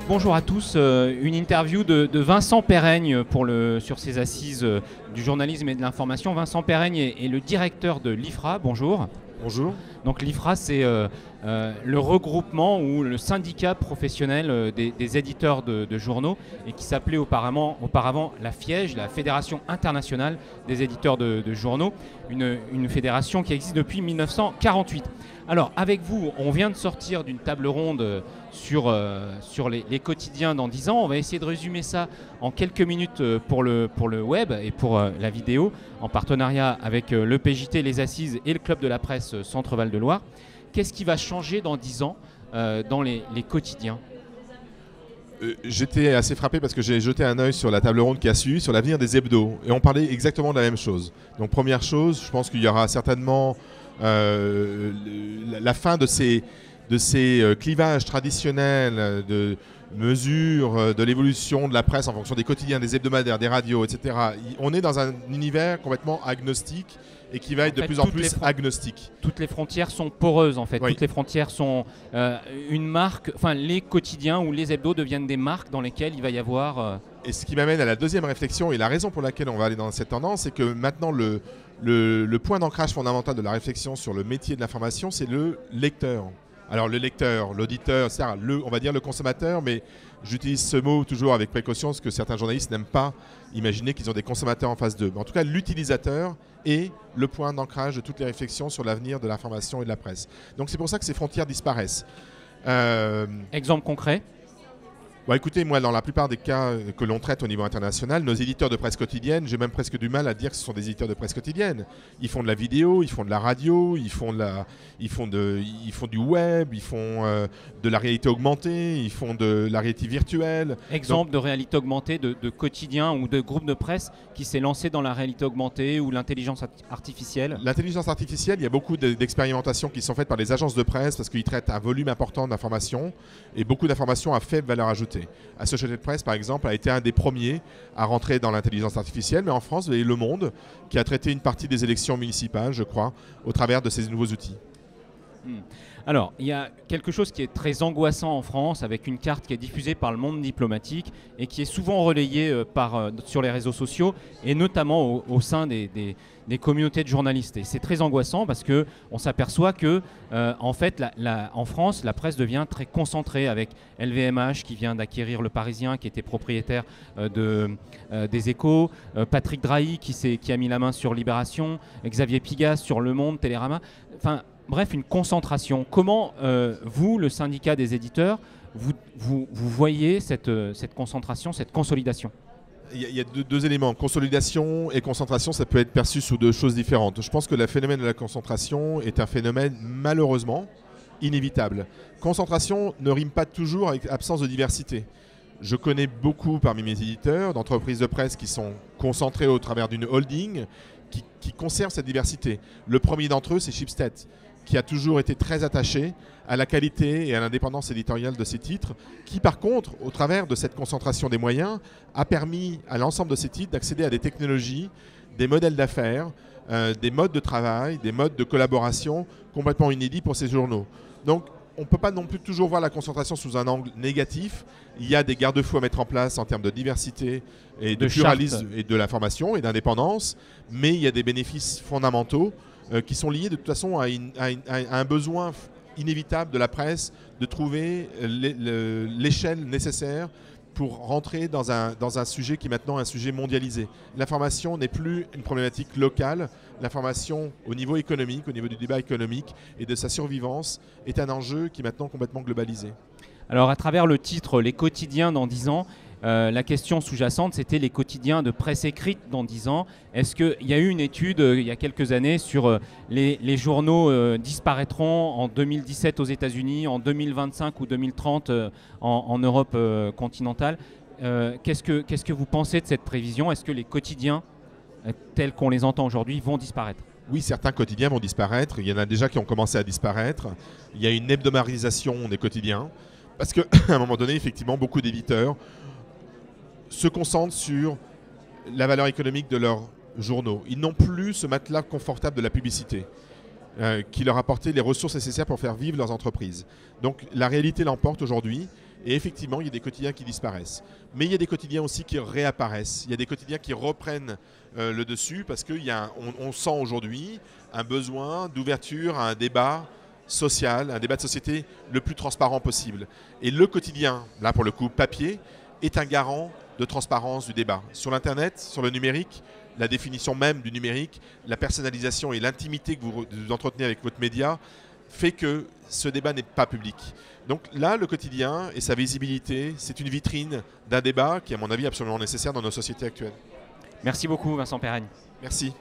bonjour à tous. Une interview de Vincent Perraigne sur ces assises du journalisme et de l'information. Vincent Perraigne est le directeur de l'IFRA. Bonjour. Bonjour. Donc l'IFRA, c'est le regroupement ou le syndicat professionnel des éditeurs de journaux et qui s'appelait auparavant la FIEJ, la Fédération internationale des éditeurs de journaux, une fédération qui existe depuis 1948. Alors avec vous, on vient de sortir d'une table ronde sur les quotidiens dans 10 ans. On va essayer de résumer ça en quelques minutes pour le web et pour la vidéo, en partenariat avec le PJT, les Assises et le Club de la Presse Centre-Val de Loire. Qu'est-ce qui va changer dans 10 ans dans les quotidiens ? J'étais assez frappé parce que j'ai jeté un œil sur la table ronde qui a suivi sur l'avenir des hebdos et on parlait exactement de la même chose. Donc première chose, je pense qu'il y aura certainement la fin de ces clivages traditionnels de mesure de l'évolution de la presse en fonction des quotidiens, des hebdomadaires, des radios, etc. On est dans un univers complètement agnostique et qui va être de plus en plus agnostique. Toutes les frontières sont poreuses en fait. Oui. Toutes les frontières sont une marque. Enfin, les quotidiens ou les hebdos deviennent des marques dans lesquelles il va y avoir. Et ce qui m'amène à la deuxième réflexion et la raison pour laquelle on va aller dans cette tendance, c'est que maintenant le point d'ancrage fondamental de la réflexion sur le métier de l'information, c'est le lecteur. Alors le lecteur, l'auditeur, on va dire le consommateur, mais j'utilise ce mot toujours avec précaution parce que certains journalistes n'aiment pas imaginer qu'ils ont des consommateurs en face d'eux. Mais en tout cas, l'utilisateur est le point d'ancrage de toutes les réflexions sur l'avenir de l'information et de la presse. Donc c'est pour ça que ces frontières disparaissent. Exemple concret ? Écoutez, moi, dans la plupart des cas que l'on traite au niveau international, nos éditeurs de presse quotidienne, j'ai même presque du mal à dire que ce sont des éditeurs de presse quotidienne. Ils font de la vidéo, ils font de la radio, ils font du web, ils font de la réalité augmentée, ils font de la réalité virtuelle. Exemple de réalité augmentée, de quotidien ou de groupe de presse qui s'est lancé dans la réalité augmentée ou l'intelligence artificielle. L'intelligence artificielle, il y a beaucoup d'expérimentations qui sont faites par les agences de presse parce qu'ils traitent un volume important d'informations et beaucoup d'informations à faible valeur ajoutée. Associated Press, par exemple, a été un des premiers à rentrer dans l'intelligence artificielle, mais en France, vous avez Le Monde qui a traité une partie des élections municipales, je crois, au travers de ces nouveaux outils. Alors, il y a quelque chose qui est très angoissant en France avec une carte qui est diffusée par le monde diplomatique et qui est souvent relayée sur les réseaux sociaux et notamment au sein des communautés de journalistes. Et c'est très angoissant parce qu'on s'aperçoit que, en fait, en France, la presse devient très concentrée avec LVMH qui vient d'acquérir Le Parisien, qui était propriétaire des Échos, Patrick Drahi qui a mis la main sur Libération, Xavier Pigas sur Le Monde, Télérama. Enfin, bref, une concentration. Comment, vous, le syndicat des éditeurs, vous voyez cette concentration, cette consolidation ? Il y a deux éléments. Consolidation et concentration, ça peut être perçu sous deux choses différentes. Je pense que le phénomène de la concentration est un phénomène, malheureusement, inévitable. Concentration ne rime pas toujours avec absence de diversité. Je connais beaucoup parmi mes éditeurs d'entreprises de presse qui sont concentrées au travers d'une holding qui conserve cette diversité. Le premier d'entre eux, c'est Schibsted, qui a toujours été très attaché à la qualité et à l'indépendance éditoriale de ses titres, qui par contre, au travers de cette concentration des moyens, a permis à l'ensemble de ces titres d'accéder à des technologies, des modèles d'affaires, des modes de travail, des modes de collaboration complètement inédits pour ces journaux. Donc, on ne peut pas non plus toujours voir la concentration sous un angle négatif. Il y a des garde-fous à mettre en place en termes de diversité et de pluralisme et de l'information et d'indépendance, mais il y a des bénéfices fondamentaux qui sont liés de toute façon à un besoin inévitable de la presse de trouver l'échelle nécessaire pour rentrer dans un sujet qui est maintenant un sujet mondialisé. L'information n'est plus une problématique locale. L'information au niveau économique, au niveau du débat économique et de sa survivance est un enjeu qui est maintenant complètement globalisé. Alors à travers le titre « Les quotidiens dans 10 ans », la question sous-jacente, c'était les quotidiens de presse écrite dans 10 ans. Est-ce qu'il y a eu une étude il y a quelques années sur les journaux disparaîtront en 2017 aux États-Unis, en 2025 ou 2030 en Europe continentale. Qu'est-ce que vous pensez de cette prévision ? Est-ce que les quotidiens tels qu'on les entend aujourd'hui vont disparaître ? Oui, certains quotidiens vont disparaître. Il y en a déjà qui ont commencé à disparaître. Il y a une hebdomadarisation des quotidiens. Parce qu'à un moment donné, effectivement, beaucoup d'éditeurs se concentrent sur la valeur économique de leurs journaux. Ils n'ont plus ce matelas confortable de la publicité qui leur apportait les ressources nécessaires pour faire vivre leurs entreprises. Donc la réalité l'emporte aujourd'hui Et effectivement, il y a des quotidiens qui disparaissent. Mais il y a des quotidiens aussi qui réapparaissent. Il y a des quotidiens qui reprennent le dessus parce qu'on sent aujourd'hui un besoin d'ouverture à un débat social, un débat de société le plus transparent possible. Et le quotidien, là pour le coup papier, est un garant de transparence du débat. Sur l'Internet, sur le numérique, la définition même du numérique, la personnalisation et l'intimité que vous entretenez avec votre média fait que ce débat n'est pas public. Donc là, le quotidien et sa visibilité, c'est une vitrine d'un débat qui est à mon avis absolument nécessaire dans nos sociétés actuelles. Merci beaucoup Vincent Perrenne. Merci.